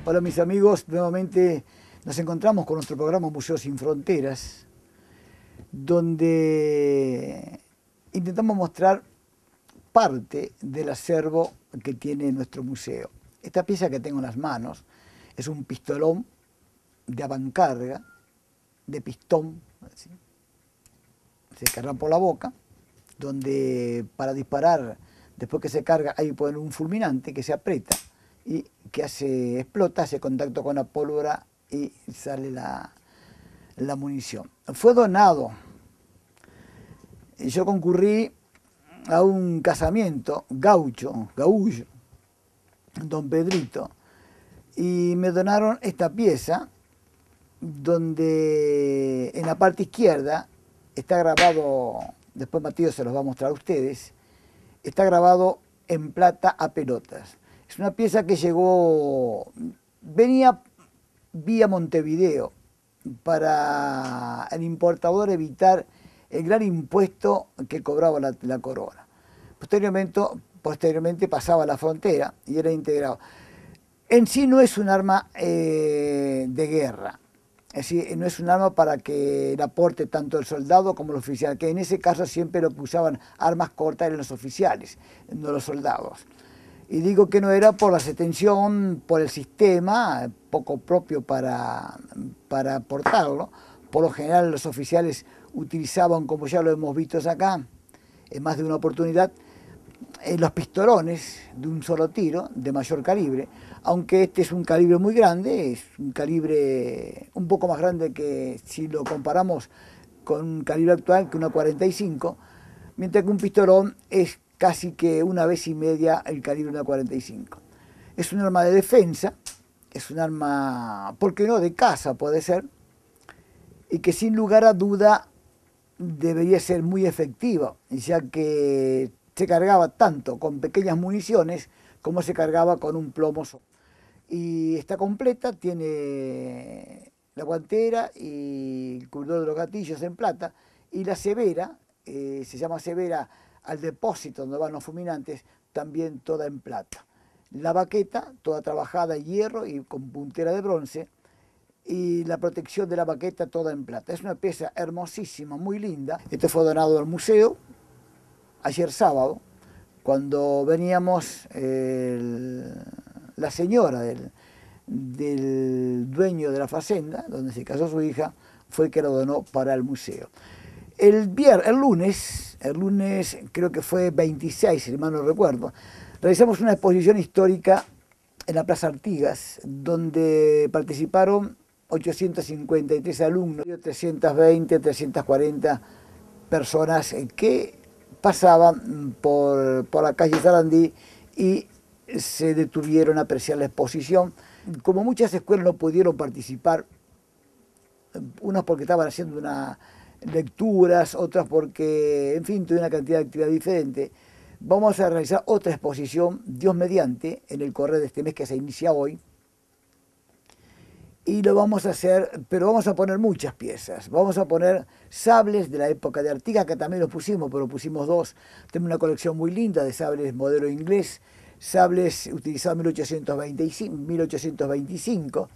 Hola mis amigos, nuevamente nos encontramos con nuestro programa Museos Sin Fronteras, donde intentamos mostrar parte del acervo que tiene nuestro museo. Esta pieza que tengo en las manos es un pistolón de avancarga, de pistón, ¿sí? Se carga por la boca, donde para disparar, después que se carga, hay que poner un fulminante que se aprieta y que explota, hace contacto con la pólvora y sale la munición. Fue donado. Yo concurrí a un casamiento gaullo, Don Pedrito, y me donaron esta pieza, donde en la parte izquierda está grabado, después Matías se los va a mostrar a ustedes, está grabado en plata a pelotas. Es una pieza que venía vía Montevideo para el importador evitar el gran impuesto que cobraba la corona. Posteriormente pasaba la frontera y era integrado. En sí no es un arma de guerra, es decir, no es un arma para que la porte tanto el soldado como el oficial, que en ese caso siempre lo que usaban armas cortas eran los oficiales, no los soldados. Y digo que no era por la extensión, por el sistema, poco propio para portarlo. Por lo general los oficiales utilizaban, como ya lo hemos visto acá, en más de una oportunidad, los pistolones de un solo tiro, de mayor calibre, aunque este es un calibre muy grande, es un calibre un poco más grande que si lo comparamos con un calibre actual, que una 45, mientras que un pistolón es casi que una vez y media el calibre de una 45. Es un arma de defensa, es un arma, ¿por qué no?, de caza puede ser, y que sin lugar a duda debería ser muy efectiva, ya que se cargaba tanto con pequeñas municiones como se cargaba con un plomo. Y está completa, tiene la guantera y el cubridor de los gatillos en plata, y la cebera, se llama cebera al depósito donde van los fulminantes, también toda en plata. La baqueta, toda trabajada en hierro y con puntera de bronce, y la protección de la baqueta toda en plata. Es una pieza hermosísima, muy linda. Esto fue donado al museo ayer sábado, cuando veníamos, la señora del dueño de la fazenda, donde se casó su hija, fue que lo donó para el museo. El lunes creo que fue 26, si mal no recuerdo, realizamos una exposición histórica en la Plaza Artigas, donde participaron 853 alumnos, 320, 340 personas que pasaban por la calle Sarandí y se detuvieron a apreciar la exposición. Como muchas escuelas no pudieron participar, unas porque estaban haciendo unas lecturas, otras porque, en fin, tuvieron una cantidad de actividad diferente, vamos a realizar otra exposición, Dios mediante, en el correr de este mes que se inicia hoy. Y lo vamos a hacer, pero vamos a poner muchas piezas. Vamos a poner sables de la época de Artigas, que también los pusimos, pero pusimos dos. Tenemos una colección muy linda de sables modelo inglés, sables utilizados en 1825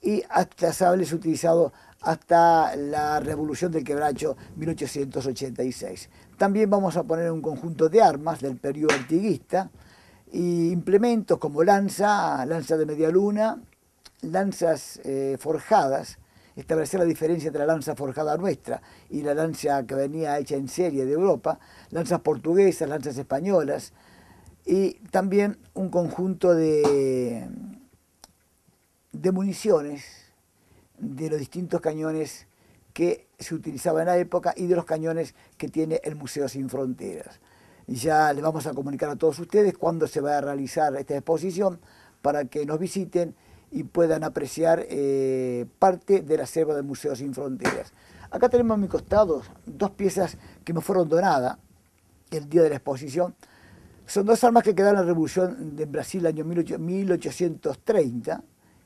y hasta sables utilizados hasta la Revolución del Quebracho, 1886. También vamos a poner un conjunto de armas del periodo artiguista y implementos como lanza de media luna, lanzas forjadas, establecer la diferencia entre la lanza forjada nuestra y la lanza que venía hecha en serie de Europa, lanzas portuguesas, lanzas españolas, y también un conjunto de municiones de los distintos cañones que se utilizaban en la época y de los cañones que tiene el Museo Sin Fronteras. Ya les vamos a comunicar a todos ustedes cuándo se va a realizar esta exposición para que nos visiten y puedan apreciar parte del acervo del Museo Sin Fronteras. Acá tenemos a mi costado dos piezas que me fueron donadas el día de la exposición. Son dos armas que quedaron en la Revolución de Brasil año 1830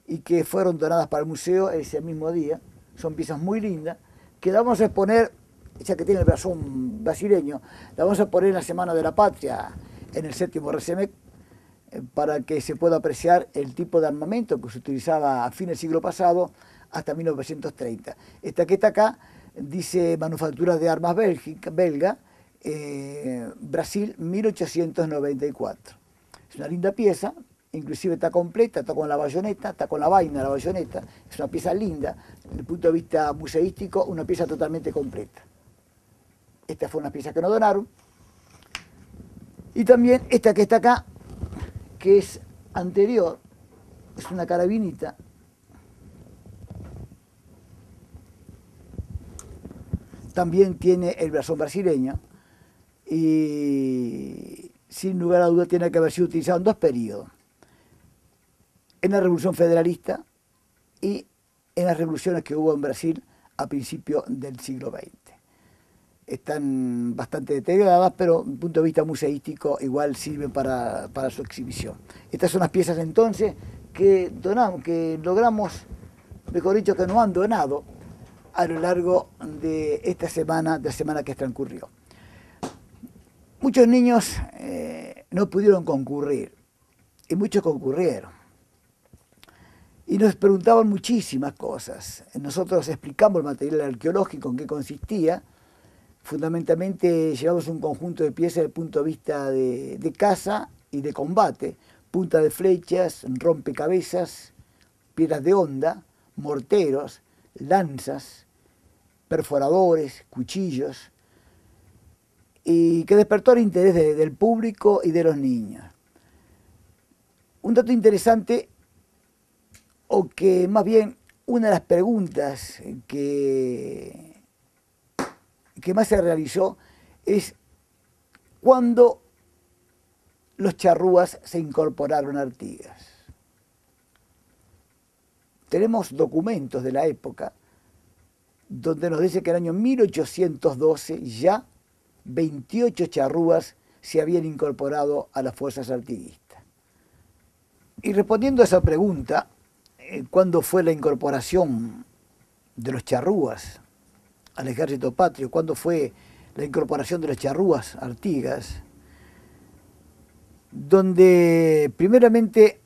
y que fueron donadas para el museo ese mismo día. Son piezas muy lindas que la vamos a exponer, ya que tiene el blasón brasileño, la vamos a poner en la Semana de la Patria en el 7º RCMEC, para que se pueda apreciar el tipo de armamento que se utilizaba a fines del siglo pasado hasta 1930. Esta que está acá dice manufactura de armas belga, Brasil 1894. Es una linda pieza, inclusive está completa, está con la bayoneta, está con la vaina de la bayoneta, es una pieza linda, desde el punto de vista museístico, una pieza totalmente completa. Esta fue una pieza que nos donaron. Y también esta que está acá, que es anterior, es una carabinita. También tiene el blasón brasileño y sin lugar a duda tiene que haber sido utilizado en dos periodos. En la Revolución Federalista y en las revoluciones que hubo en Brasil a principios del siglo XX. Están bastante deterioradas, pero desde el punto de vista museístico igual sirven para su exhibición. Estas son las piezas entonces que donamos, que logramos, mejor dicho, que nos han donado a lo largo de esta semana, de la semana que transcurrió. Muchos niños no pudieron concurrir y muchos concurrieron. Y nos preguntaban muchísimas cosas. Nosotros explicamos el material arqueológico, en qué consistía. Fundamentalmente llevamos un conjunto de piezas desde el punto de vista de caza y de combate. Punta de flechas, rompecabezas, piedras de honda, morteros, lanzas, perforadores, cuchillos, y que despertó el interés del público y de los niños. Un dato interesante, o que más bien una de las preguntas que más se realizó es cuándo los charrúas se incorporaron a Artigas. Tenemos documentos de la época donde nos dice que en el año 1812 ya 28 charrúas se habían incorporado a las fuerzas artiguistas. Y respondiendo a esa pregunta, ¿cuándo fue la incorporación de los charrúas al ejército patrio? ¿Cuándo fue la incorporación de los charrúas a Artigas? Donde primeramente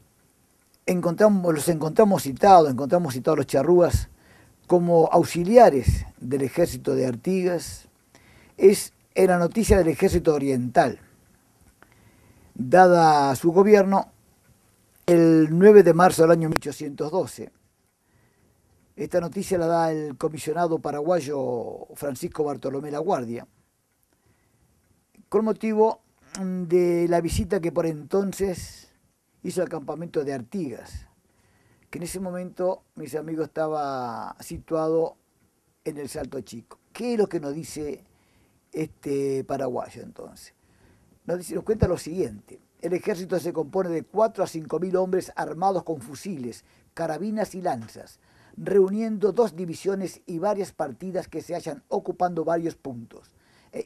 los encontramos citados los charrúas como auxiliares del ejército de Artigas, es en la noticia del ejército oriental, dada a su gobierno el 9 de marzo del año 1812. Esta noticia la da el comisionado paraguayo Francisco Bartolomé Laguardia, con motivo de la visita que por entonces hizo al campamento de Artigas, que en ese momento, mis amigos, estaba situado en el Salto Chico. ¿Qué es lo que nos dice este paraguayo entonces? Nos cuenta lo siguiente: el ejército se compone de 4.000 a 5.000 hombres armados con fusiles, carabinas y lanzas, reuniendo 2 divisiones y varias partidas que se hallan ocupando varios puntos,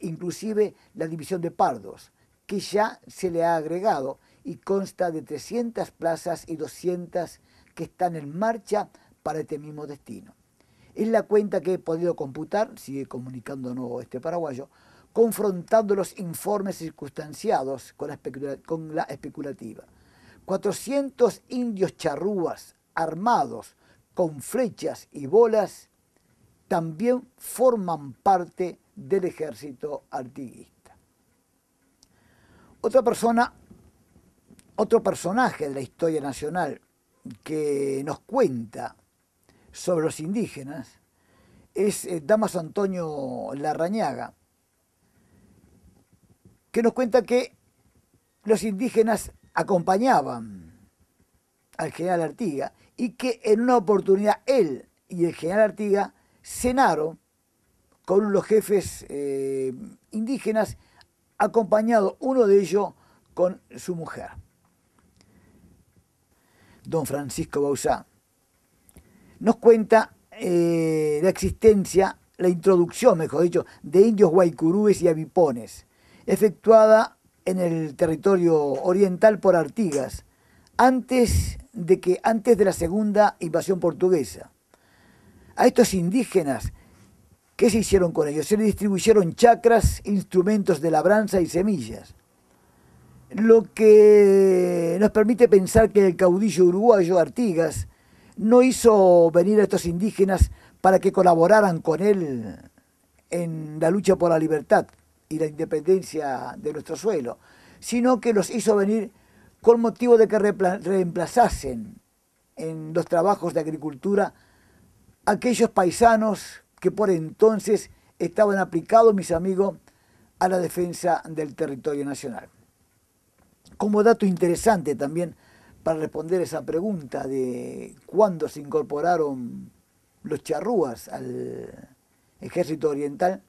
inclusive la división de Pardos, que ya se le ha agregado y consta de 300 plazas y 200 que están en marcha para este mismo destino. Es la cuenta que he podido computar, sigue comunicándonos este paraguayo, confrontando los informes circunstanciados con la especulativa. 400 indios charrúas armados con flechas y bolas también forman parte del ejército artiguista. Otro personaje de la historia nacional que nos cuenta sobre los indígenas es Damaso Antonio Larrañaga, que nos cuenta que los indígenas acompañaban al general Artigas y que en una oportunidad él y el general Artigas cenaron con los jefes indígenas, acompañado uno de ellos con su mujer. Don Francisco Bauzá nos cuenta la existencia, la introducción, mejor dicho, de indios guaycurúes y avipones, efectuada en el territorio oriental por Artigas, antes de la segunda invasión portuguesa. A estos indígenas, ¿qué se hicieron con ellos? Se les distribuyeron chacras, instrumentos de labranza y semillas. Lo que nos permite pensar que el caudillo uruguayo Artigas no hizo venir a estos indígenas para que colaboraran con él en la lucha por la libertad y la independencia de nuestro suelo, sino que los hizo venir con motivo de que reemplazasen en los trabajos de agricultura aquellos paisanos que por entonces estaban aplicados, mis amigos, a la defensa del territorio nacional. Como dato interesante también para responder esa pregunta de cuándo se incorporaron los charrúas al ejército oriental,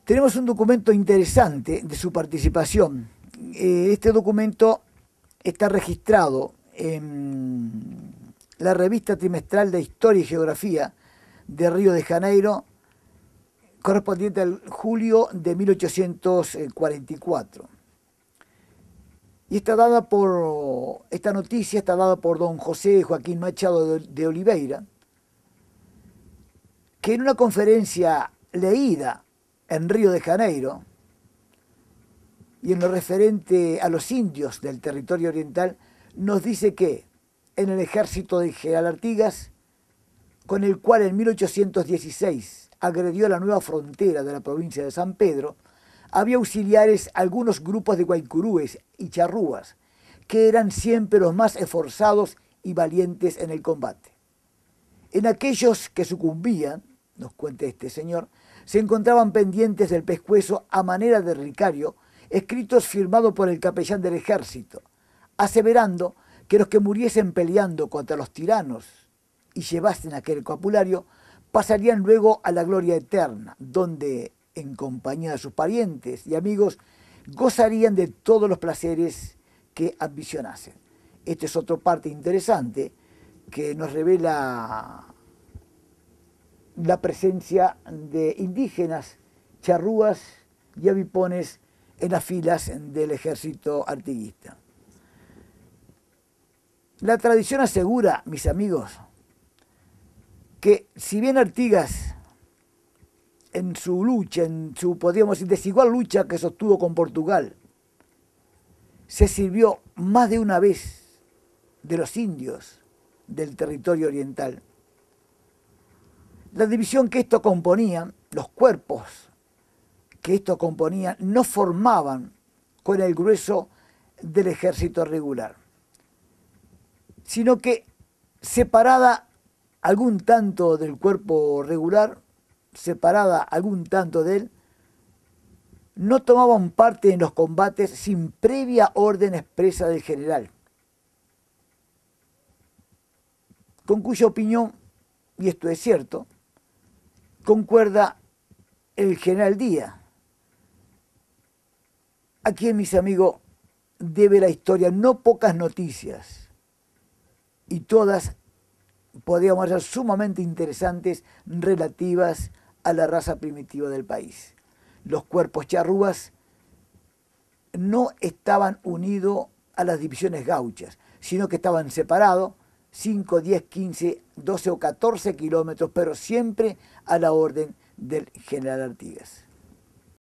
tenemos un documento interesante de su participación. Este documento está registrado en la revista trimestral de Historia y Geografía de Río de Janeiro, correspondiente al julio de 1844. Y esta noticia está dada por don José Joaquín Machado de Oliveira, que en una conferencia leída en Río de Janeiro, y en lo referente a los indios del territorio oriental, nos dice que en el ejército de General Artigas, con el cual en 1816 agredió la nueva frontera de la provincia de San Pedro, había auxiliares algunos grupos de guaycurúes y charrúas, que eran siempre los más esforzados y valientes en el combate. En aquellos que sucumbían, nos cuenta este señor, se encontraban pendientes del pescuezo a manera de relicario, escritos firmados por el capellán del ejército, aseverando que los que muriesen peleando contra los tiranos y llevasen aquel escapulario, pasarían luego a la gloria eterna, donde, en compañía de sus parientes y amigos, gozarían de todos los placeres que ambicionasen. Esta es otra parte interesante que nos revela la presencia de indígenas, charrúas y avipones en las filas del ejército artiguista. La tradición asegura, mis amigos, que si bien Artigas en su lucha, podríamos decir, desigual lucha que sostuvo con Portugal, se sirvió más de una vez de los indios del territorio oriental, la división que esto componía, los cuerpos que esto componía, no formaban con el grueso del ejército regular, sino que separada algún tanto del cuerpo regular, separada algún tanto de él, no tomaban parte en los combates sin previa orden expresa del general, con cuya opinión, y esto es cierto, concuerda el general Díaz, a quien, mis amigos, debe la historia no pocas noticias, y todas podríamos ser sumamente interesantes relativas a la raza primitiva del país. Los cuerpos charrúas no estaban unidos a las divisiones gauchas, sino que estaban separados 5, 10, 15, 12 o 14 kilómetros, pero siempre a la orden del general Artigas.